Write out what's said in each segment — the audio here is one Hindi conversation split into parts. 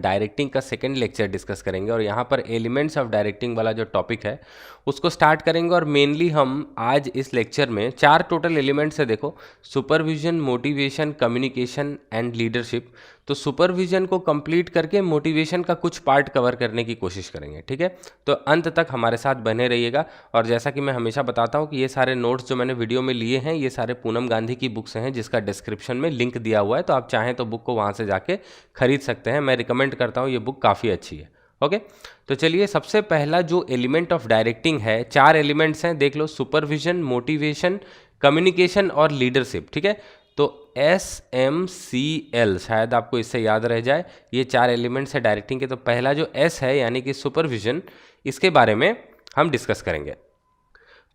डायरेक्टिंग का सेकंड लेक्चर डिस्कस करेंगे और यहाँ पर एलिमेंट्स ऑफ डायरेक्टिंग वाला जो टॉपिक है उसको स्टार्ट करेंगे। और मेनली हम आज इस लेक्चर में 4 टोटल एलिमेंट्स है। देखो, supervision, motivation, communication and leadership. तो सुपरविजन को कंप्लीट करके मोटिवेशन का कुछ पार्ट कवर करने की कोशिश करेंगे, ठीक है। तो अंत तक हमारे साथ बने रहिएगा। और जैसा कि मैं हमेशा बताता हूँ कि ये सारे नोट्स जो मैंने वीडियो में लिए हैं ये सारे पूनम गांधी की बुक से हैं, जिसका डिस्क्रिप्शन में लिंक दिया हुआ है, तो आप चाहें तो बुक को वहाँ से जाके खरीद सकते हैं। मैं रिकमेंड करता हूँ, ये बुक काफ़ी अच्छी है। ओके, तो चलिए, सबसे पहला जो एलिमेंट ऑफ डायरेक्टिंग है, 4 एलिमेंट्स हैं, देख लो, सुपरविजन, मोटिवेशन, कम्युनिकेशन और लीडरशिप, ठीक है। तो SMCL शायद आपको इससे याद रह जाए, ये 4 एलिमेंट्स है डायरेक्टिंग के। तो पहला जो S है यानी कि सुपरविजन, इसके बारे में हम डिस्कस करेंगे।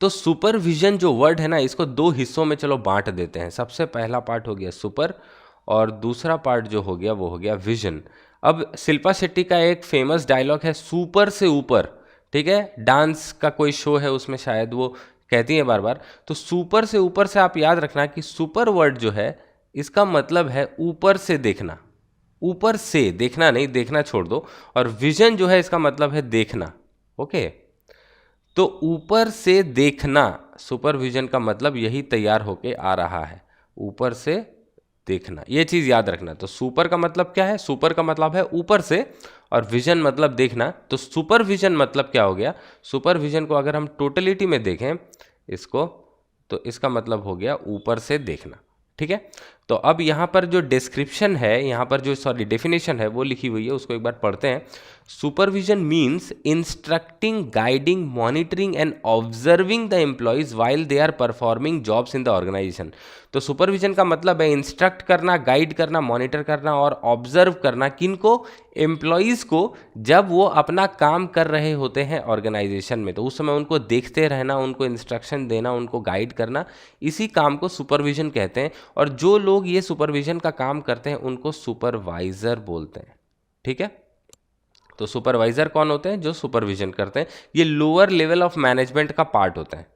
तो सुपरविजन जो वर्ड है ना, इसको 2 हिस्सों में चलो बांट देते हैं। सबसे पहला पार्ट हो गया सुपर और दूसरा पार्ट जो हो गया वो हो गया विजन। अब शिल्पा शेट्टी का एक फेमस डायलॉग है, सुपर से ऊपर, ठीक है। डांस का कोई शो है उसमें शायद वो कहती है बार बार। तो सुपर से ऊपर से आप याद रखना कि सुपर वर्ड जो है इसका मतलब है ऊपर से देखना। ऊपर से देखना नहीं, देखना छोड़ दो। और विजन जो है इसका मतलब है देखना। ओके, तो ऊपर से देखना, सुपरविजन का मतलब यही तैयार होके आ रहा है, ऊपर से देखना, ये चीज़ याद रखना। तो सुपर का मतलब क्या है? सुपर का मतलब है ऊपर से और विजन मतलब देखना। तो सुपरविजन मतलब क्या हो गया? सुपरविजन को अगर हम टोटलिटी में देखें इसको, तो इसका मतलब हो गया ऊपर से देखना, ठीक है। तो अब यहाँ पर जो डिस्क्रिप्शन है, यहाँ पर जो डेफिनेशन है वो लिखी हुई है, उसको एक बार पढ़ते हैं। Supervision means instructing, guiding, monitoring and observing the employees while they are performing jobs in the organisation. तो सुपरविजन का मतलब है इंस्ट्रक्ट करना, गाइड करना, मॉनिटर करना और ऑब्जर्व करना, किनको? एम्प्लॉयज़ को, जब वो अपना काम कर रहे होते हैं ऑर्गेनाइजेशन में। तो उस समय उनको देखते रहना, उनको इंस्ट्रक्शन देना, उनको गाइड करना, इसी काम को सुपरविजन कहते हैं। और जो लोग ये सुपरविजन का काम करते हैं उनको सुपरवाइजर बोलते हैं, ठीक है। तो सुपरवाइजर कौन होते हैं? जो सुपरविजन करते हैं। ये लोअर लेवल ऑफ मैनेजमेंट का पार्ट होता है,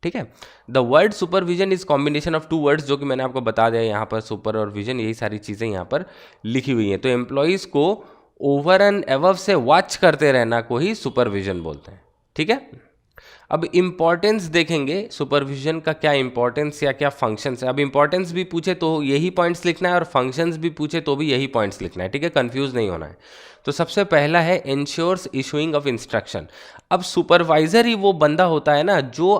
ठीक है। The word supervision is combination of 2 words, जो कि मैंने आपको बता दिया यहाँ पर, सुपर और विजन, यही सारी चीज़ें यहाँ पर लिखी हुई हैं। तो एम्प्लॉयज़ को ओवर एंड अबव से वॉच करते रहना को ही सुपरविजन बोलते हैं, ठीक है। अब इम्पॉर्टेंस देखेंगे, सुपरविजन का क्या इम्पॉर्टेंस या क्या फंक्शंस है। अब इम्पॉर्टेंस भी पूछे तो यही पॉइंट्स लिखना है और फंक्शंस भी पूछे तो भी यही पॉइंट्स लिखना है, ठीक है, कंफ्यूज नहीं होना है। तो सबसे पहला है इंश्योर्स इशूइंग ऑफ इंस्ट्रक्शन। अब सुपरवाइजर ही वो बंदा होता है ना जो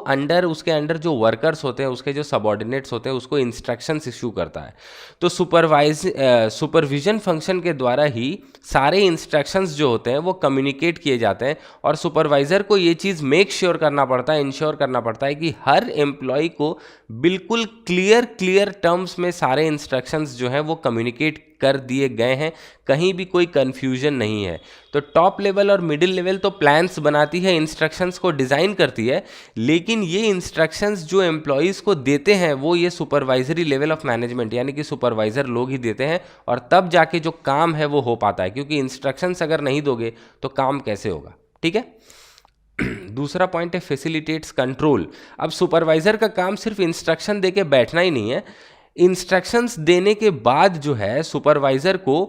उसके अंडर जो वर्कर्स होते हैं, उसके जो सबऑर्डिनेट्स होते हैं, उसको इंस्ट्रक्शंस इशू करता है। तो सुपरविजन फंक्शन के द्वारा ही सारे इंस्ट्रक्शंस जो होते हैं वो कम्युनिकेट किए जाते हैं। और सुपरवाइजर को ये चीज़ मेक श्योर करना पड़ता है, इंश्योर करना पड़ता है कि हर एम्प्लॉय को बिल्कुल क्लियर टर्म्स में सारे इंस्ट्रक्शंस जो हैं वो कम्युनिकेट कर दिए गए हैं, कहीं भी कोई कन्फ्यूजन नहीं है। तो टॉप लेवल और मिडिल लेवल तो प्लान्स बनाती है, इंस्ट्रक्शंस को डिज़ाइन करती है, लेकिन ये इंस्ट्रक्शंस जो एम्प्लॉयज़ को देते हैं वो ये सुपरवाइजरी लेवल ऑफ मैनेजमेंट यानी कि सुपरवाइजर लोग ही देते हैं। और तब जाके जो काम है वो हो पाता है, क्योंकि इंस्ट्रक्शंस अगर नहीं दोगे तो काम कैसे होगा, ठीक है। दूसरा पॉइंट है फैसिलिटेट्स कंट्रोल। अब सुपरवाइजर का काम सिर्फ इंस्ट्रक्शन देके बैठना ही नहीं है, इंस्ट्रक्शंस देने के बाद जो है सुपरवाइजर को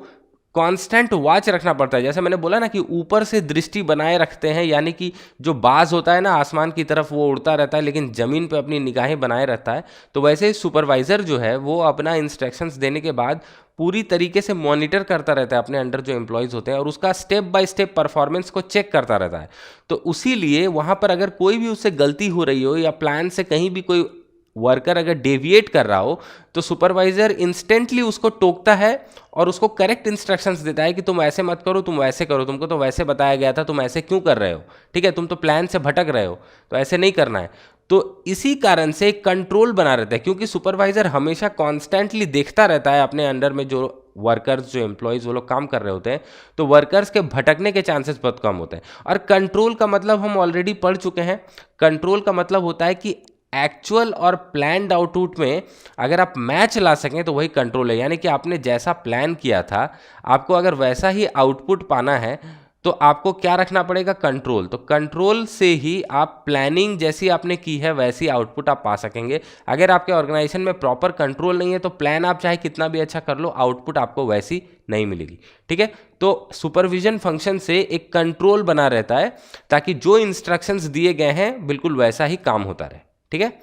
कांस्टेंट वॉच रखना पड़ता है। जैसे मैंने बोला ना कि ऊपर से दृष्टि बनाए रखते हैं, यानी कि जो बाज होता है ना आसमान की तरफ वो उड़ता रहता है लेकिन ज़मीन पे अपनी निगाहें बनाए रहता है। तो वैसे ही सुपरवाइजर जो है वो अपना इंस्ट्रक्शंस देने के बाद पूरी तरीके से मॉनिटर करता रहता है अपने अंडर जो एम्प्लॉयज़ होते हैं और उसका स्टेप बाय स्टेप परफॉर्मेंस को चेक करता रहता है। तो उसी लिए वहाँ पर अगर कोई भी उससे गलती हो रही हो या प्लान से कहीं भी कोई वर्कर अगर डेविएट कर रहा हो तो सुपरवाइजर इंस्टेंटली उसको टोकता है और उसको करेक्ट इंस्ट्रक्शंस देता है कि तुम ऐसे मत करो, तुम वैसे करो, तुमको तो वैसे बताया गया था, तुम ऐसे क्यों कर रहे हो, ठीक है, तुम तो प्लान से भटक रहे हो, तो ऐसे नहीं करना है। तो इसी कारण से कंट्रोल बना रहता है, क्योंकि सुपरवाइजर हमेशा कॉन्स्टेंटली देखता रहता है अपने अंडर में जो वर्कर्स, जो एम्प्लॉयज़ वो लोग काम कर रहे होते हैं, तो वर्कर्स के भटकने के चांसेस बहुत कम होते हैं। और कंट्रोल का मतलब हम ऑलरेडी पढ़ चुके हैं। कंट्रोल का मतलब होता है कि एक्चुअल और प्लान्ड आउटपुट में अगर आप मैच ला सकें तो वही कंट्रोल है। यानी कि आपने जैसा प्लान किया था आपको अगर वैसा ही आउटपुट पाना है तो आपको क्या रखना पड़ेगा, कंट्रोल। तो कंट्रोल से ही आप प्लानिंग जैसी आपने की है वैसी आउटपुट आप पा सकेंगे। अगर आपके ऑर्गेनाइजेशन में प्रॉपर कंट्रोल नहीं है तो प्लान आप चाहे कितना भी अच्छा कर लो, आउटपुट आपको वैसी नहीं मिलेगी। ठीक है, तो सुपरविजन फंक्शन से एक कंट्रोल बना रहता है ताकि जो इंस्ट्रक्शंस दिए गए हैं बिल्कुल वैसा ही काम होता रहे। ठीक है,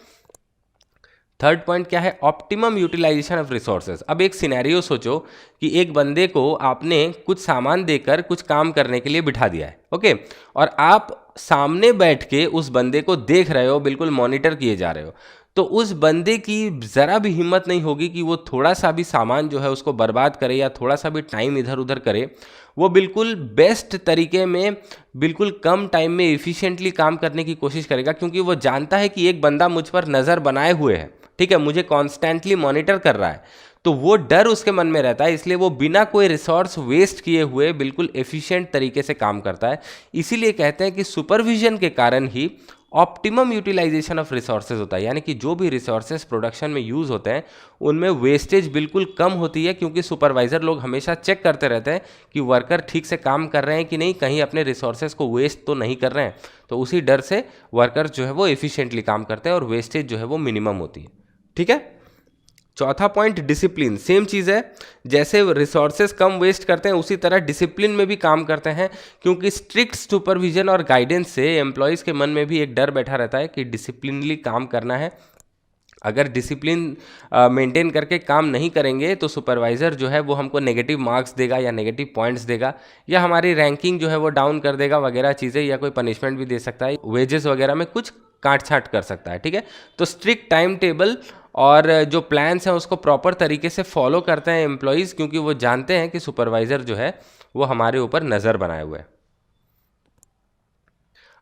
थर्ड पॉइंट क्या है, ऑप्टिमम यूटिलाइजेशन ऑफ रिसोर्सेज। अब एक सिनेरियो सोचो कि एक बंदे को आपने कुछ सामान देकर कुछ काम करने के लिए बिठा दिया है, ओके, और आप सामने बैठ के उस बंदे को देख रहे हो, बिल्कुल मॉनिटर किए जा रहे हो, तो उस बंदे की ज़रा भी हिम्मत नहीं होगी कि वो थोड़ा सा भी सामान जो है उसको बर्बाद करे या थोड़ा सा भी टाइम इधर उधर करे। वो बिल्कुल बेस्ट तरीके में, बिल्कुल कम टाइम में इफ़िशिएंटली काम करने की कोशिश करेगा, क्योंकि वो जानता है कि एक बंदा मुझ पर नज़र बनाए हुए है, ठीक है, मुझे कॉन्स्टेंटली मॉनिटर कर रहा है। तो वो डर उसके मन में रहता है, इसलिए वो बिना कोई रिसोर्स वेस्ट किए हुए बिल्कुल एफिशिएंट तरीके से काम करता है। इसीलिए कहते हैं कि सुपरविजन के कारण ही ऑप्टिमम यूटिलाइजेशन ऑफ रिसोर्सेज होता है, यानी कि जो भी रिसोर्सेज प्रोडक्शन में यूज़ होते हैं उनमें वेस्टेज बिल्कुल कम होती है, क्योंकि सुपरवाइज़र लोग हमेशा चेक करते रहते हैं कि वर्कर ठीक से काम कर रहे हैं कि नहीं, कहीं अपने रिसोर्सेज को वेस्ट तो नहीं कर रहे हैं। तो उसी डर से वर्कर जो है वो एफिशिएंटली काम करते हैं और वेस्टेज जो है वो मिनिमम होती है। ठीक है, चौथा पॉइंट डिसिप्लिन। सेम चीज़ है, जैसे रिसोर्सेज कम वेस्ट करते हैं उसी तरह डिसिप्लिन में भी काम करते हैं, क्योंकि स्ट्रिक्ट सुपरविजन और गाइडेंस से एम्प्लॉयज़ के मन में भी एक डर बैठा रहता है कि डिसिप्लिनली काम करना है। अगर डिसिप्लिन मेंटेन करके काम नहीं करेंगे तो सुपरवाइज़र जो है वो हमको नेगेटिव मार्क्स देगा या नेगेटिव पॉइंट्स देगा, या हमारी रैंकिंग जो है वो डाउन कर देगा वगैरह चीज़ें, या कोई पनिशमेंट भी दे सकता है, वेजेस वगैरह में कुछ काट छाट कर सकता है। ठीक है, तो स्ट्रिक्ट टाइम टेबल और जो प्लान्स हैं उसको प्रॉपर तरीके से फॉलो करते हैं एम्प्लॉयज़, क्योंकि वो जानते हैं कि सुपरवाइज़र जो है वो हमारे ऊपर नज़र बनाए हुए है।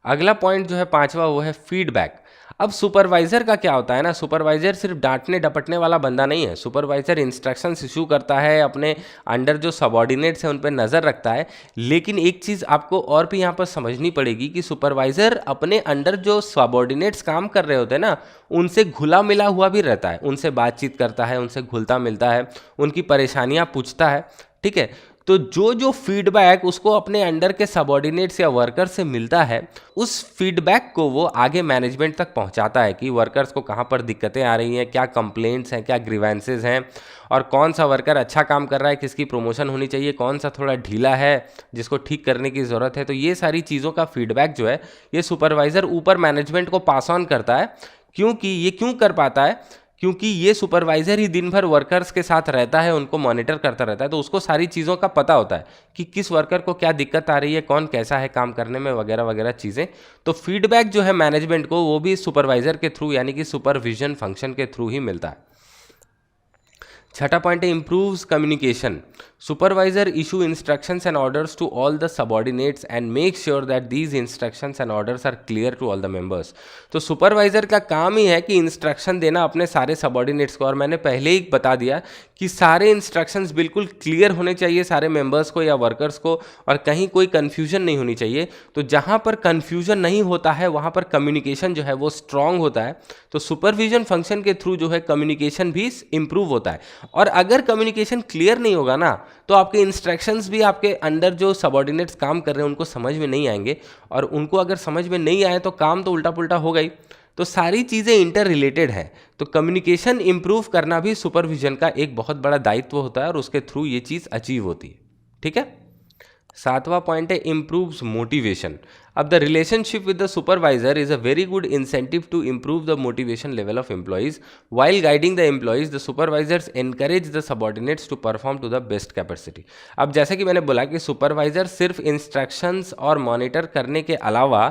अगला पॉइंट जो है पांचवा, वो है फीडबैक। अब सुपरवाइजर का क्या होता है ना, सुपरवाइजर सिर्फ डांटने डपटने वाला बंदा नहीं है। सुपरवाइजर इंस्ट्रक्शंस इशू करता है, अपने अंडर जो सबॉर्डिनेट्स हैं उन पर नज़र रखता है। लेकिन एक चीज़ आपको और भी यहाँ पर समझनी पड़ेगी कि सुपरवाइजर अपने अंडर जो सबॉर्डिनेट्स काम कर रहे होते हैं ना, उनसे घुला मिला हुआ भी रहता है, उनसे बातचीत करता है, उनसे घुलता मिलता है, उनकी परेशानियाँ पूछता है। ठीक है, तो जो जो फीडबैक उसको अपने अंडर के सबॉर्डिनेट्स या वर्कर से मिलता है, उस फीडबैक को वो आगे मैनेजमेंट तक पहुंचाता है कि वर्कर्स को कहाँ पर दिक्कतें आ रही हैं, क्या कंप्लेंट्स हैं, क्या ग्रीवेंसेस हैं, और कौन सा वर्कर अच्छा काम कर रहा है, किसकी प्रमोशन होनी चाहिए, कौन सा थोड़ा ढीला है जिसको ठीक करने की ज़रूरत है। तो ये सारी चीज़ों का फीडबैक जो है ये सुपरवाइज़र ऊपर मैनेजमेंट को पास ऑन करता है। क्योंकि ये क्यों कर पाता है, क्योंकि ये सुपरवाइजर ही दिन भर वर्कर्स के साथ रहता है, उनको मॉनिटर करता रहता है, तो उसको सारी चीज़ों का पता होता है कि किस वर्कर को क्या दिक्कत आ रही है, कौन कैसा है काम करने में, वगैरह वगैरह चीज़ें। तो फीडबैक जो है मैनेजमेंट को वो भी सुपरवाइजर के थ्रू यानी कि सुपरविजन फंक्शन के थ्रू ही मिलता है। छठा पॉइंट है improves communication. Supervisor issue instructions and orders to all the subordinates and make sure that these instructions and orders are clear to all the members. तो सुपरवाइजर का काम ही है कि इंस्ट्रक्शन देना अपने सारे सबॉर्डिनेट्स को, और मैंने पहले ही बता दिया कि सारे इंस्ट्रक्शंस बिल्कुल क्लियर होने चाहिए सारे मेंबर्स को या वर्कर्स को, और कहीं कोई कन्फ्यूजन नहीं होनी चाहिए। तो जहाँ पर कन्फ्यूजन नहीं होता है वहाँ पर कम्युनिकेशन जो है वो स्ट्रांग होता है। तो सुपरविजन फंक्शन के थ्रू जो है कम्युनिकेशन भी इम्प्रूव होता है। और अगर कम्युनिकेशन क्लियर नहीं होगा ना, तो आपके इंस्ट्रक्शंस भी आपके अंडर जो सबॉर्डिनेट्स काम कर रहे हैं उनको समझ में नहीं आएंगे, और उनको अगर समझ में नहीं आए तो काम तो उल्टा पुल्टा होगा ही। तो सारी चीज़ें इंटर रिलेटेड हैं, तो कम्युनिकेशन इंप्रूव करना भी सुपरविजन का एक बहुत बड़ा दायित्व होता है, और उसके थ्रू ये चीज़ अचीव होती है। ठीक है, सातवां पॉइंट है इम्प्रूव्स मोटिवेशन। अब the relationship with the supervisor is a very good incentive to improve the motivation level of employees while guiding the employees the supervisors encourage the subordinates to perform to the best capacity। अब जैसे कि मैंने बोला कि सुपरवाइजर सिर्फ इंस्ट्रक्शंस और मॉनिटर करने के अलावा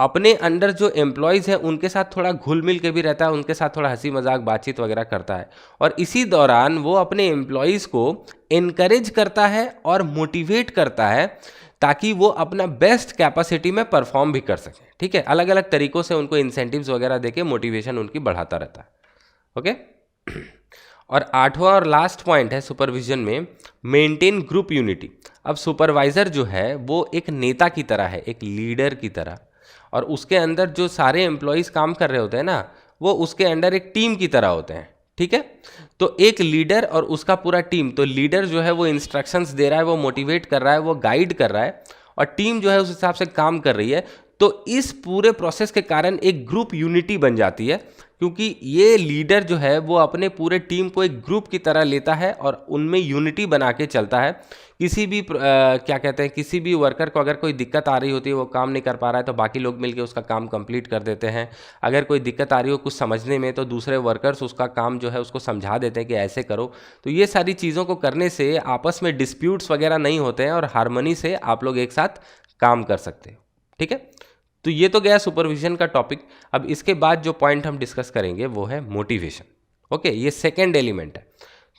अपने अंडर जो एम्प्लॉयज़ हैं उनके साथ थोड़ा घुल मिल के भी रहता है, उनके साथ थोड़ा हंसी मजाक बातचीत वगैरह करता है, और इसी दौरान वो अपने एम्प्लॉयज़ को इनकरेज करता है और मोटिवेट करता है ताकि वो अपना बेस्ट कैपेसिटी में परफॉर्म भी कर सकें। ठीक है, अलग अलग तरीक़ों से उनको इंसेंटिव्स वगैरह देके मोटिवेशन उनकी बढ़ाता रहता है। ओके, और आठवां और लास्ट पॉइंट है सुपरविजन में मेंटेन ग्रुप यूनिटी। अब सुपरवाइज़र जो है वो एक नेता की तरह है, एक लीडर की तरह, और उसके अंदर जो सारे एम्प्लॉयज़ काम कर रहे होते हैं ना, वो उसके अंडर एक टीम की तरह होते हैं। ठीक है, तो एक लीडर और उसका पूरा टीम, तो लीडर जो है वो इंस्ट्रक्शंस दे रहा है, वो मोटिवेट कर रहा है, वो गाइड कर रहा है, और टीम जो है उस हिसाब से काम कर रही है, तो इस पूरे प्रोसेस के कारण एक ग्रुप यूनिटी बन जाती है, क्योंकि ये लीडर जो है वो अपने पूरे टीम को एक ग्रुप की तरह लेता है और उनमें यूनिटी बना के चलता है। किसी भी क्या कहते हैं, किसी भी वर्कर को अगर कोई दिक्कत आ रही होती है, वो काम नहीं कर पा रहा है, तो बाकी लोग मिलके उसका काम कंप्लीट कर देते हैं। अगर कोई दिक्कत आ रही हो कुछ समझने में, तो दूसरे वर्कर्स उसका काम जो है उसको समझा देते हैं कि ऐसे करो। तो ये सारी चीज़ों को करने से आपस में डिस्प्यूट्स वगैरह नहीं होते हैं और हारमोनी से आप लोग एक साथ काम कर सकते हो। ठीक है, तो ये तो गया सुपरविजन का टॉपिक। अब इसके बाद जो पॉइंट हम डिस्कस करेंगे वो है मोटिवेशन। ओके, ये सेकेंड एलिमेंट है।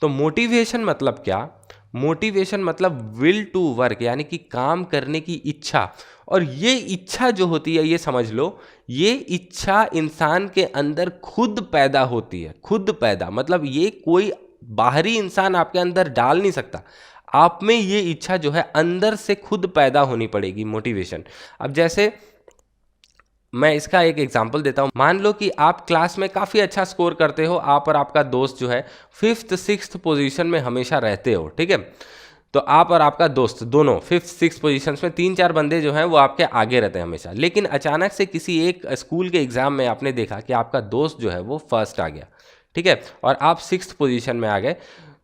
तो मोटिवेशन मतलब क्या? मोटिवेशन मतलब विल टू वर्क, यानी कि काम करने की इच्छा। और ये इच्छा जो होती है, ये समझ लो, ये इच्छा इंसान के अंदर खुद पैदा होती है। खुद पैदा मतलब ये कोई बाहरी इंसान आपके अंदर डाल नहीं सकता, आप में ये इच्छा जो है अंदर से खुद पैदा होनी पड़ेगी, मोटिवेशन। अब जैसे मैं इसका एक एग्जांपल देता हूँ। मान लो कि आप क्लास में काफ़ी अच्छा स्कोर करते हो, आप और आपका दोस्त जो है 5th 6th पोजीशन में हमेशा रहते हो। ठीक है, तो आप और आपका दोस्त दोनों 5th 6th पोजीशन में, 3-4 बंदे जो हैं वो आपके आगे रहते हैं हमेशा। लेकिन अचानक से किसी एक स्कूल के एग्जाम में आपने देखा कि आपका दोस्त जो है वो फर्स्ट आ गया। ठीक है, और आप 6th पोजीशन में आ गए।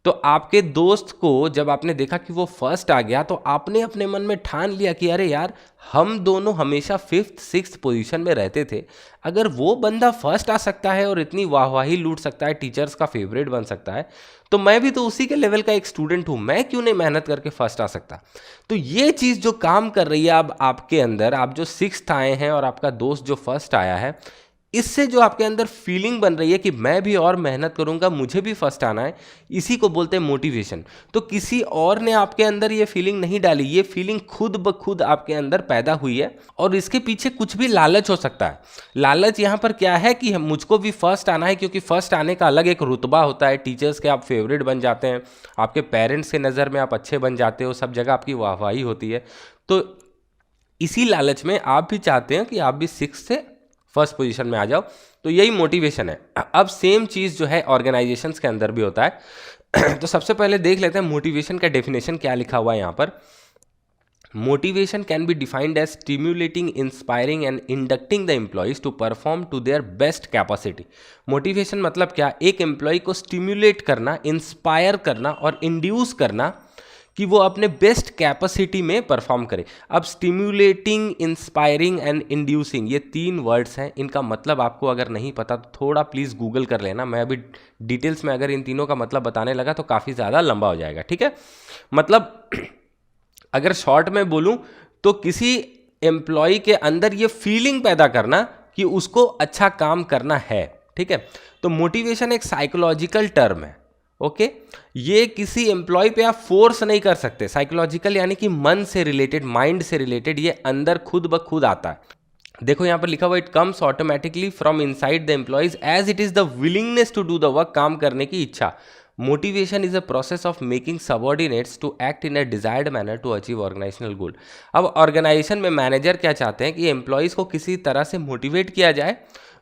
तो आपके दोस्त को जब आपने देखा कि वो फर्स्ट आ गया, तो आपने अपने मन में ठान लिया कि अरे यार, हम दोनों हमेशा 5th 6th पोजीशन में रहते थे, अगर वो बंदा फर्स्ट आ सकता है और इतनी वाहवाही लूट सकता है, टीचर्स का फेवरेट बन सकता है, तो मैं भी तो उसी के लेवल का एक स्टूडेंट हूँ, मैं क्यों नहीं मेहनत करके फर्स्ट आ सकता? तो ये चीज़ जो काम कर रही है अब आपके अंदर, आप जो 6th आए हैं और आपका दोस्त जो फर्स्ट आया है, इससे जो आपके अंदर फीलिंग बन रही है कि मैं भी और मेहनत करूंगा, मुझे भी फर्स्ट आना है, इसी को बोलते हैं मोटिवेशन। तो किसी और ने आपके अंदर ये फीलिंग नहीं डाली, ये फीलिंग खुद ब खुद आपके अंदर पैदा हुई है। और इसके पीछे कुछ भी लालच हो सकता है। लालच यहाँ पर क्या है कि मुझको भी फर्स्ट आना है, क्योंकि फर्स्ट आने का अलग एक रुतबा होता है, टीचर्स के आप फेवरेट बन जाते हैं, आपके पेरेंट्स के नज़र में आप अच्छे बन जाते हो, सब जगह आपकी वाहवाही होती है। तो इसी लालच में आप भी चाहते हैं कि आप भी 6th से फर्स्ट पोजीशन में आ जाओ, तो यही मोटिवेशन है। अब सेम चीज़ जो है ऑर्गेनाइजेशंस के अंदर भी होता है। तो सबसे पहले देख लेते हैं मोटिवेशन का डेफिनेशन क्या लिखा हुआ है यहाँ पर। Motivation can be defined as stimulating, inspiring and inducting the employees to perform to their best capacity. Motivation मतलब क्या? एक एम्प्लॉय को स्टिम्युलेट करना, इंस्पायर करना और इंड्यूस करना कि वो अपने बेस्ट कैपेसिटी में परफॉर्म करे। अब स्टिम्युलेटिंग, इंस्पायरिंग एंड इंड्यूसिंग, ये 3 वर्ड्स हैं। इनका मतलब आपको अगर नहीं पता तो थोड़ा प्लीज़ गूगल कर लेना। मैं अभी डिटेल्स में अगर इन तीनों का मतलब बताने लगा तो काफ़ी ज़्यादा लंबा हो जाएगा। ठीक है, मतलब अगर शॉर्ट में बोलूँ तो किसी एम्प्लॉय के अंदर ये फीलिंग पैदा करना कि उसको अच्छा काम करना है। ठीक है, तो मोटिवेशन एक साइकोलॉजिकल टर्म है। ओके, ये किसी एम्प्लॉय पे आप फोर्स नहीं कर सकते। साइकोलॉजिकल यानी कि मन से रिलेटेड, माइंड से रिलेटेड, ये अंदर खुद ब खुद आता है। देखो यहाँ पर लिखा हुआ, it comes automatically from inside the employees as it is the willingness to do the work, काम करने की इच्छा। Motivation is a process of making subordinates to act in a desired manner to achieve organisational goal. अब ऑर्गेनाइजेशन में मैनेजर क्या चाहते हैं कि एम्प्लॉयज को किसी तरह से मोटिवेट किया जाए।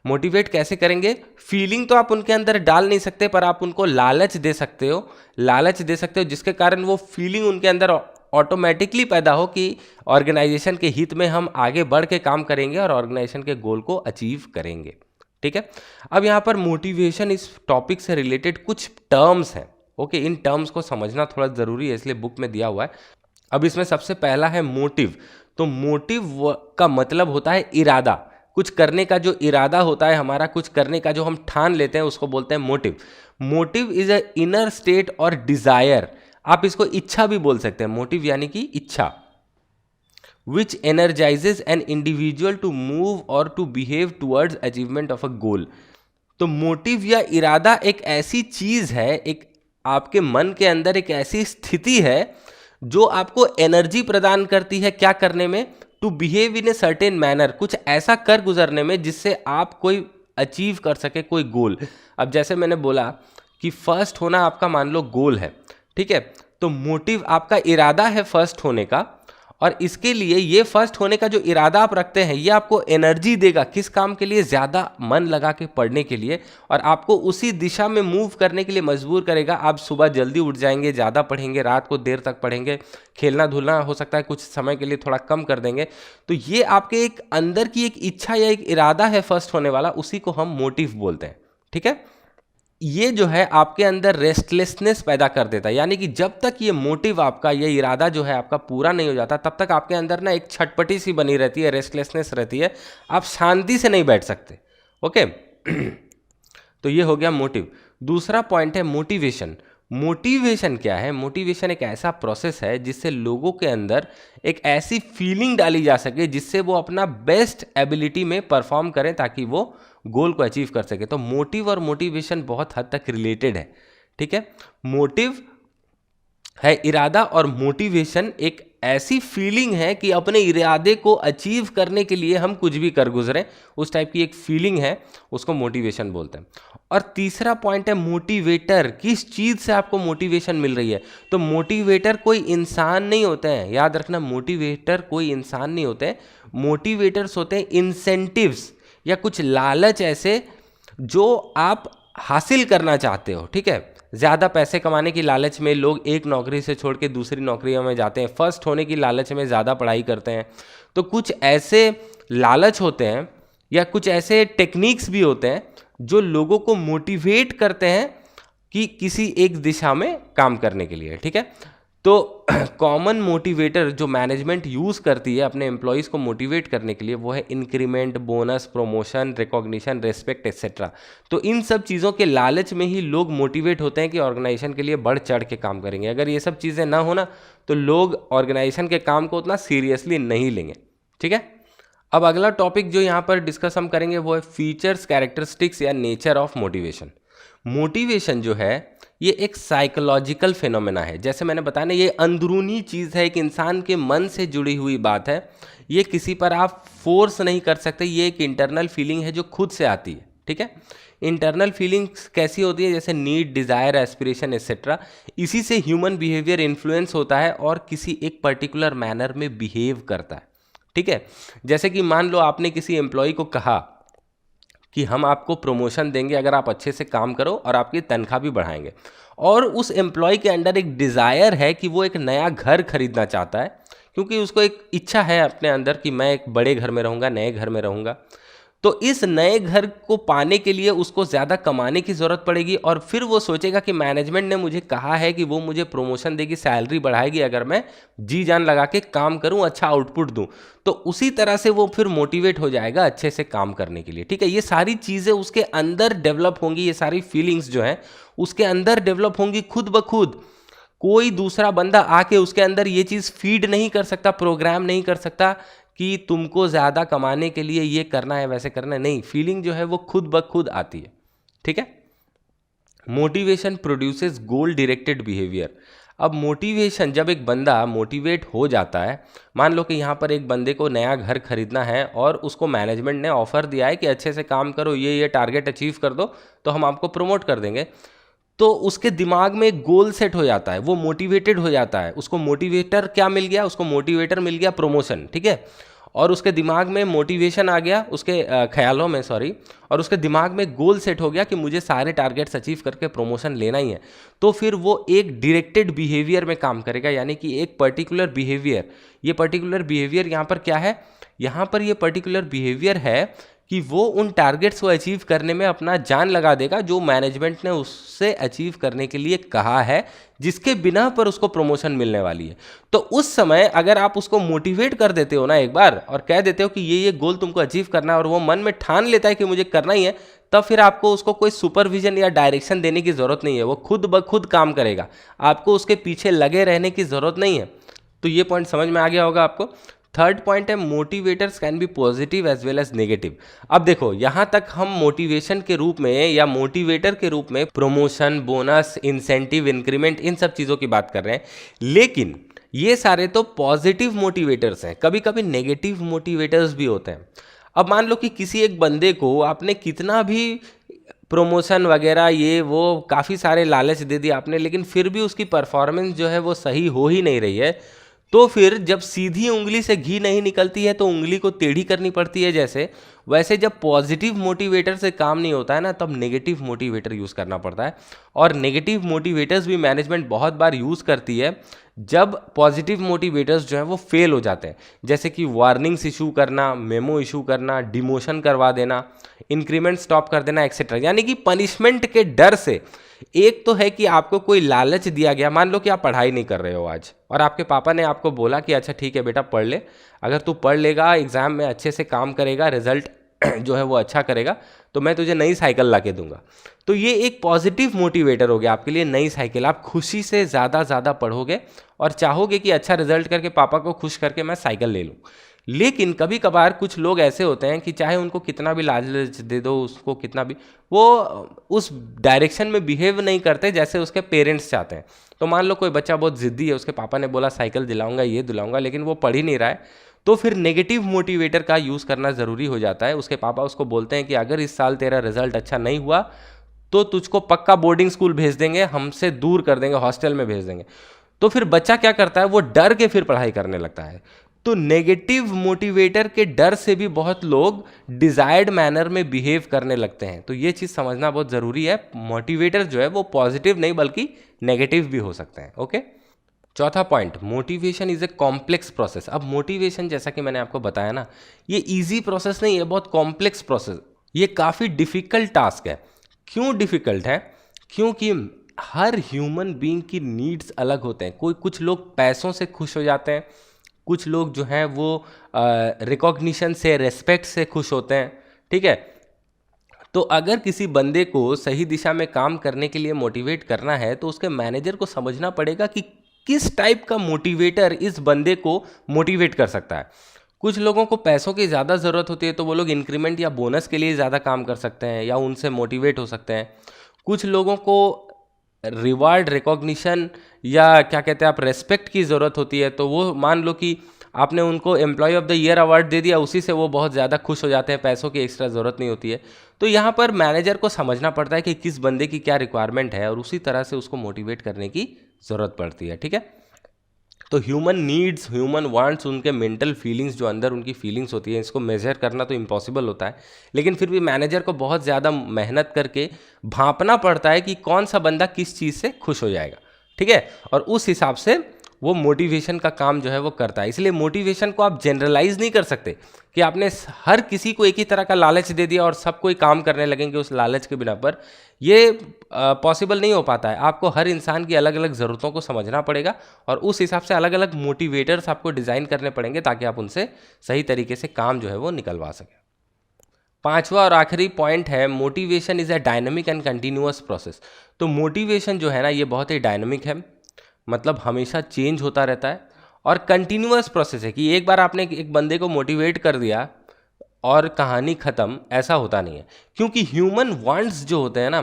मोटिवेट कैसे करेंगे? फीलिंग तो आप उनके अंदर डाल नहीं सकते, पर आप उनको लालच दे सकते हो, लालच दे सकते हो जिसके कारण वो फीलिंग उनके अंदर ऑटोमेटिकली पैदा हो कि ऑर्गेनाइजेशन के हित में हम आगे बढ़ के काम करेंगे और ऑर्गेनाइजेशन के गोल को अचीव करेंगे। ठीक है, अब यहाँ पर मोटिवेशन इस टॉपिक से रिलेटेड कुछ टर्म्स हैं। ओके, इन टर्म्स को समझना थोड़ा ज़रूरी है, इसलिए बुक में दिया हुआ है। अब इसमें सबसे पहला है मोटिव। तो मोटिव का मतलब होता है इरादा, कुछ करने का जो इरादा होता है हमारा, कुछ करने का जो हम ठान लेते हैं, उसको बोलते हैं motive. Motive is a inner state और डिजायर, आप इसको इच्छा भी बोल सकते हैं। मोटिव यानी कि इच्छा, which energises an individual to move और to behave towards achievement of a goal. तो मोटिव या इरादा एक ऐसी चीज है, एक आपके मन के अंदर एक ऐसी स्थिति है जो आपको एनर्जी प्रदान करती है क्या करने में? To behave in a certain manner, कुछ ऐसा कर गुजरने में जिससे आप कोई अचीव कर सके, कोई गोल। अब जैसे मैंने बोला कि फर्स्ट होना आपका मान लो गोल है, ठीक है, तो मोटिव आपका इरादा है फर्स्ट होने का, और इसके लिए ये फर्स्ट होने का जो इरादा आप रखते हैं ये आपको एनर्जी देगा किस काम के लिए, ज़्यादा मन लगा के पढ़ने के लिए, और आपको उसी दिशा में मूव करने के लिए मजबूर करेगा। आप सुबह जल्दी उठ जाएंगे, ज़्यादा पढ़ेंगे, रात को देर तक पढ़ेंगे, खेलना धूलना हो सकता है कुछ समय के लिए थोड़ा कम कर देंगे। तो ये आपके एक अंदर की एक इच्छा या एक इरादा है फर्स्ट होने वाला, उसी को हम मोटिव बोलते हैं। ठीक है, ये जो है आपके अंदर रेस्टलेसनेस पैदा कर देता है, यानी कि जब तक ये मोटिव आपका, ये इरादा जो है आपका पूरा नहीं हो जाता, तब तक आपके अंदर ना एक छटपटी सी बनी रहती है, रेस्टलेसनेस रहती है, आप शांति से नहीं बैठ सकते। ओके तो ये हो गया मोटिव। दूसरा पॉइंट है मोटिवेशन। मोटिवेशन क्या है? मोटिवेशन एक ऐसा प्रोसेस है जिससे लोगों के अंदर एक ऐसी फीलिंग डाली जा सके जिससे वो अपना बेस्ट एबिलिटी में परफॉर्म करें ताकि वो गोल को अचीव कर सके। तो मोटिव और मोटिवेशन बहुत हद तक रिलेटेड है। ठीक है, मोटिव है इरादा और मोटिवेशन एक ऐसी फीलिंग है कि अपने इरादे को अचीव करने के लिए हम कुछ भी कर गुजरें, उस टाइप की एक फीलिंग है, उसको मोटिवेशन बोलते हैं। और तीसरा पॉइंट है मोटिवेटर। किस चीज़ से आपको मोटिवेशन मिल रही है? तो मोटिवेटर कोई इंसान नहीं होते हैं, याद रखना, मोटिवेटर कोई इंसान नहीं होते हैं। मोटिवेटर्स होते हैं इंसेंटिव्स या कुछ लालच ऐसे जो आप हासिल करना चाहते हो। ठीक है, ज़्यादा पैसे कमाने की लालच में लोग एक नौकरी से छोड़ के दूसरी नौकरियों में जाते हैं, फर्स्ट होने की लालच में ज़्यादा पढ़ाई करते हैं। तो कुछ ऐसे लालच होते हैं या कुछ ऐसे टेक्निक्स भी होते हैं जो लोगों को मोटिवेट करते हैं कि किसी एक दिशा में काम करने के लिए। ठीक है, तो कॉमन मोटिवेटर जो मैनेजमेंट यूज़ करती है अपने एम्प्लॉयज़ को मोटिवेट करने के लिए वो है increment, bonus, promotion, recognition, respect etcetera. तो इन सब चीज़ों के लालच में ही लोग मोटिवेट होते हैं कि ऑर्गेनाइजेशन के लिए बढ़ चढ़ के काम करेंगे। अगर ये सब चीज़ें ना हो ना तो लोग ऑर्गेनाइजेशन के काम को उतना सीरियसली नहीं लेंगे। ठीक है, अब अगला टॉपिक जो यहाँ पर डिस्कस हम करेंगे वो है फीचर्स, कैरेक्टरिस्टिक्स या नेचर ऑफ मोटिवेशन। मोटिवेशन जो है ये एक साइकोलॉजिकल फिनोमेना है। जैसे मैंने बताया ना, ये अंदरूनी चीज़ है, एक इंसान के मन से जुड़ी हुई बात है। ये किसी पर आप फोर्स नहीं कर सकते, ये एक इंटरनल फीलिंग है जो खुद से आती है। ठीक है, इंटरनल फीलिंग्स कैसी होती है? जैसे नीड, डिज़ायर, एस्पिरेशन एक्सेट्रा। इसी से ह्यूमन बिहेवियर इन्फ्लुएंस होता है और किसी एक पर्टिकुलर मैनर में बिहेव करता है। ठीक है, जैसे कि मान लो आपने किसी एम्प्लॉय को कहा कि हम आपको प्रमोशन देंगे अगर आप अच्छे से काम करो और आपकी तनख्वाह भी बढ़ाएंगे, और उस एम्प्लॉय के अंदर एक डिज़ायर है कि वो एक नया घर खरीदना चाहता है, क्योंकि उसको एक इच्छा है अपने अंदर कि मैं एक बड़े घर में रहूँगा, नए घर में रहूँगा। तो इस नए घर को पाने के लिए उसको ज़्यादा कमाने की ज़रूरत पड़ेगी, और फिर वो सोचेगा कि मैनेजमेंट ने मुझे कहा है कि वो मुझे प्रमोशन देगी, सैलरी बढ़ाएगी अगर मैं जी जान लगा के काम करूं, अच्छा आउटपुट दूं। तो उसी तरह से वो फिर मोटिवेट हो जाएगा अच्छे से काम करने के लिए। ठीक है, ये सारी चीज़ें उसके अंदर डेवलप होंगी, ये सारी फीलिंग्स जो हैं उसके अंदर डेवलप होंगी खुद ब खुद। कोई दूसरा बंदा आके उसके अंदर ये चीज़ फीड नहीं कर सकता, प्रोग्राम नहीं कर सकता कि तुमको ज़्यादा कमाने के लिए ये करना है, वैसे करना है। नहीं, फीलिंग जो है वो खुद ब खुद आती है। ठीक है, मोटिवेशन प्रोड्यूसेस गोल डायरेक्टेड बिहेवियर। अब मोटिवेशन, जब एक बंदा मोटिवेट हो जाता है, मान लो कि यहाँ पर एक बंदे को नया घर खरीदना है और उसको मैनेजमेंट ने ऑफर दिया है कि अच्छे से काम करो, ये टारगेट अचीव कर दो तो हम आपको प्रमोट कर देंगे। तो उसके दिमाग में एक गोल सेट हो जाता है, वो मोटिवेटेड हो जाता है। उसको मोटिवेटर क्या मिल गया? उसको मोटिवेटर मिल गया प्रमोशन। ठीक है, और उसके दिमाग में मोटिवेशन आ गया, उसके ख्यालों में सॉरी, और उसके दिमाग में गोल सेट हो गया कि मुझे सारे टारगेट्स अचीव करके प्रमोशन लेना ही है। तो फिर वो एक डायरेक्टेड बिहेवियर में काम करेगा, यानी कि एक पर्टिकुलर बिहेवियर। ये पर्टिकुलर बिहेवियर यहाँ पर क्या है? यहाँ पर ये पर्टिकुलर बिहेवियर है कि वो उन टारगेट्स को अचीव करने में अपना जान लगा देगा जो मैनेजमेंट ने उससे अचीव करने के लिए कहा है, जिसके बिना पर उसको प्रमोशन मिलने वाली है। तो उस समय अगर आप उसको मोटिवेट कर देते हो ना एक बार, और कह देते हो कि ये गोल तुमको अचीव करना है, और वो मन में ठान लेता है कि मुझे करना ही है, तब फिर आपको उसको कोई सुपरविजन या डायरेक्शन देने की ज़रूरत नहीं है। वो खुद ब खुद काम करेगा, आपको उसके पीछे लगे रहने की ज़रूरत नहीं है। तो ये पॉइंट समझ में आ गया होगा आपको। थर्ड पॉइंट है motivators can be positive as well as negative. अब देखो, यहाँ तक हम मोटिवेशन के रूप में या मोटिवेटर के रूप में प्रमोशन, बोनस, इंसेंटिव, इंक्रीमेंट, इन सब चीज़ों की बात कर रहे हैं, लेकिन ये सारे तो पॉजिटिव मोटिवेटर्स हैं। कभी कभी नेगेटिव मोटिवेटर्स भी होते हैं। अब मान लो कि किसी एक बंदे को आपने कितना भी प्रमोशन वगैरह ये वो काफ़ी सारे लालच दे दिए आपने, लेकिन फिर भी उसकी परफॉर्मेंस जो है वो सही हो ही नहीं रही है, तो फिर जब सीधी उंगली से घी नहीं निकलती है तो उंगली को टेढ़ी करनी पड़ती है, जैसे वैसे जब पॉजिटिव मोटिवेटर से काम नहीं होता है ना, तब नेगेटिव मोटिवेटर यूज़ करना पड़ता है। और नेगेटिव मोटिवेटर्स भी मैनेजमेंट बहुत बार यूज़ करती है जब पॉजिटिव मोटिवेटर्स जो है वो फेल हो जाते हैं, जैसे कि वार्निंग्स इशू करना, मेमो इशू करना, डिमोशन करवा देना, इंक्रीमेंट स्टॉप कर देना, एक्सेट्रा। यानी कि पनिशमेंट के डर से, एक तो है कि आपको कोई लालच दिया गया, मान लो कि आप पढ़ाई नहीं कर रहे हो आज और आपके पापा ने आपको बोला कि अच्छा ठीक है बेटा पढ़ ले, अगर तू पढ़ लेगा, एग्जाम में अच्छे से काम करेगा, रिजल्ट जो है वो अच्छा करेगा, तो मैं तुझे नई साइकिल ला के दूंगा। तो ये एक पॉजिटिव मोटिवेटर हो गया आपके लिए, नई साइकिल। आप खुशी से ज़्यादा पढ़ोगे और चाहोगे कि अच्छा रिजल्ट करके पापा को खुश करके मैं साइकिल ले लूँ। लेकिन कभी कभार कुछ लोग ऐसे होते हैं कि चाहे उनको कितना भी लालच दे दो, उसको कितना भी, वो उस डायरेक्शन में बिहेव नहीं करते जैसे उसके पेरेंट्स चाहते हैं। तो मान लो कोई बच्चा बहुत ज़िद्दी है, उसके पापा ने बोला साइकिल दिलाऊंगा, ये दिलाऊंगा, लेकिन वो पढ़ ही नहीं रहा है, तो फिर नेगेटिव मोटिवेटर का यूज़ करना ज़रूरी हो जाता है। उसके पापा उसको बोलते हैं कि अगर इस साल तेरा रिजल्ट अच्छा नहीं हुआ तो तुझको पक्का बोर्डिंग स्कूल भेज देंगे, हमसे दूर कर देंगे, हॉस्टल में भेज देंगे। तो फिर बच्चा क्या करता है, वो डर के फिर पढ़ाई करने लगता है। तो नेगेटिव मोटिवेटर के डर से भी बहुत लोग डिजायर्ड मैनर में बिहेव करने लगते हैं। तो ये चीज़ समझना बहुत ज़रूरी है। मोटिवेटर जो है वो पॉजिटिव नहीं बल्कि नेगेटिव भी हो सकते हैं। ओके, चौथा point, motivation is a complex process. अब मोटिवेशन जैसा कि मैंने आपको बताया ना, ये इजी प्रोसेस नहीं है, बहुत कॉम्प्लेक्स प्रोसेस, ये काफ़ी डिफिकल्ट टास्क है। क्यों डिफिकल्ट है? क्योंकि हर ह्यूमन बीइंग की नीड्स अलग होते हैं। कुछ लोग पैसों से खुश हो जाते हैं, कुछ लोग जो हैं वो रिकॉग्निशन से, रेस्पेक्ट से खुश होते हैं, ठीक है। तो अगर किसी बंदे को सही दिशा में काम करने के लिए मोटिवेट करना है तो उसके मैनेजर को समझना पड़ेगा कि किस टाइप का मोटिवेटर इस बंदे को मोटिवेट कर सकता है। कुछ लोगों को पैसों की ज़्यादा ज़रूरत होती है तो वो लोग इंक्रीमेंट या बोनस के लिए ज़्यादा काम कर सकते हैं या उनसे मोटिवेट हो सकते हैं। कुछ लोगों को रिवार्ड, रिकॉग्निशन या क्या कहते हैं आप, रेस्पेक्ट की ज़रूरत होती है, तो वो मान लो कि आपने उनको employee of the year award दे दिया, उसी से वो बहुत ज़्यादा खुश हो जाते हैं, पैसों की एक्स्ट्रा ज़रूरत नहीं होती है। तो यहाँ पर मैनेजर को समझना पड़ता है कि किस बंदे की क्या रिक्वायरमेंट है और उसी तरह से उसको मोटिवेट करने की ज़रूरत पड़ती है, ठीक है। तो ह्यूमन नीड्स, ह्यूमन वांट्स, उनके मेंटल फीलिंग्स, जो अंदर उनकी फीलिंग्स होती है, इसको मेजर करना तो इम्पॉसिबल होता है, लेकिन फिर भी मैनेजर को बहुत ज़्यादा मेहनत करके भांपना पड़ता है कि कौन सा बंदा किस चीज़ से खुश हो जाएगा, ठीक है, और उस हिसाब से वो मोटिवेशन का काम जो है वो करता है। इसलिए मोटिवेशन को आप जनरलाइज नहीं कर सकते कि आपने हर किसी को एक ही तरह का लालच दे दिया और सब कोई काम करने लगेंगे उस लालच के बिना पर। ये पॉसिबल नहीं हो पाता है। आपको हर इंसान की अलग अलग ज़रूरतों को समझना पड़ेगा और उस हिसाब से अलग अलग मोटिवेटर्स आपको डिज़ाइन करने पड़ेंगे ताकि आप उनसे सही तरीके से काम जो है वो निकलवा सकें। पांचवा और आखिरी पॉइंट है, motivation is a dynamic and continuous process. तो मोटिवेशन जो है ना, ये बहुत ही डायनामिक है, मतलब हमेशा चेंज होता रहता है, और कंटिन्यूअस प्रोसेस है कि एक बार आपने एक बंदे को मोटिवेट कर दिया और कहानी ख़त्म, ऐसा होता नहीं है। क्योंकि ह्यूमन वांट्स जो होते हैं ना,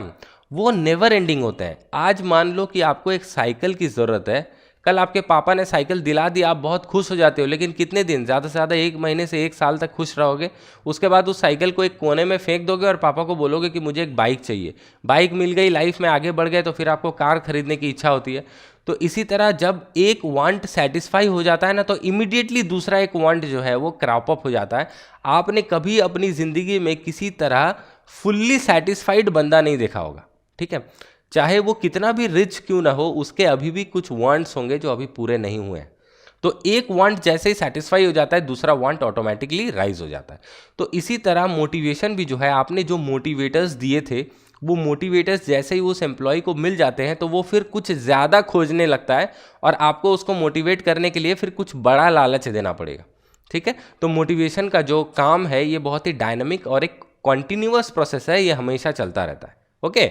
वो नेवर एंडिंग होते हैं। आज मान लो कि आपको एक साइकिल की ज़रूरत है, कल आपके पापा ने साइकिल दिला दी, आप बहुत खुश हो जाते हो, लेकिन कितने दिन, ज़्यादा से ज़्यादा 1 महीने से 1 साल तक खुश रहोगे। उसके बाद उस साइकिल को एक कोने में फेंक दोगे और पापा को बोलोगे कि मुझे एक बाइक चाहिए। बाइक मिल गई, लाइफ में आगे बढ़ गए, तो फिर आपको कार खरीदने की इच्छा होती है। तो इसी तरह जब एक वांट सेटिस्फाई हो जाता है ना, तो इमीडिएटली दूसरा एक वांट जो है वो क्रॉप अप हो जाता है। आपने कभी अपनी ज़िंदगी में किसी तरह फुल्ली सेटिस्फाइड बंदा नहीं देखा होगा, ठीक है, चाहे वो कितना भी रिच क्यों ना हो, उसके अभी भी कुछ वांट्स होंगे जो अभी पूरे नहीं हुए हैं। तो एक वांट जैसे ही सेटिस्फाई हो जाता है, दूसरा वांट ऑटोमेटिकली राइज हो जाता है। तो इसी तरह मोटिवेशन भी जो है, आपने जो मोटिवेटर्स दिए थे, वो मोटिवेटर्स जैसे ही उस एम्प्लॉय को मिल जाते हैं तो वो फिर कुछ ज़्यादा खोजने लगता है और आपको उसको मोटिवेट करने के लिए फिर कुछ बड़ा लालच देना पड़ेगा, ठीक है। तो मोटिवेशन का जो काम है ये बहुत ही डायनामिक और एक कॉन्टिन्यूअस प्रोसेस है, ये हमेशा चलता रहता है। ओके,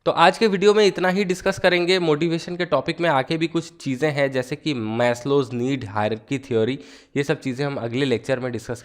तो आज के वीडियो में इतना ही डिस्कस करेंगे। मोटिवेशन के टॉपिक में आके भी कुछ चीज़ें हैं जैसे कि मैस्लोज नीड हायरार्की थ्योरी, ये सब चीज़ें हम अगले लेक्चर में डिस्कस करेंगे।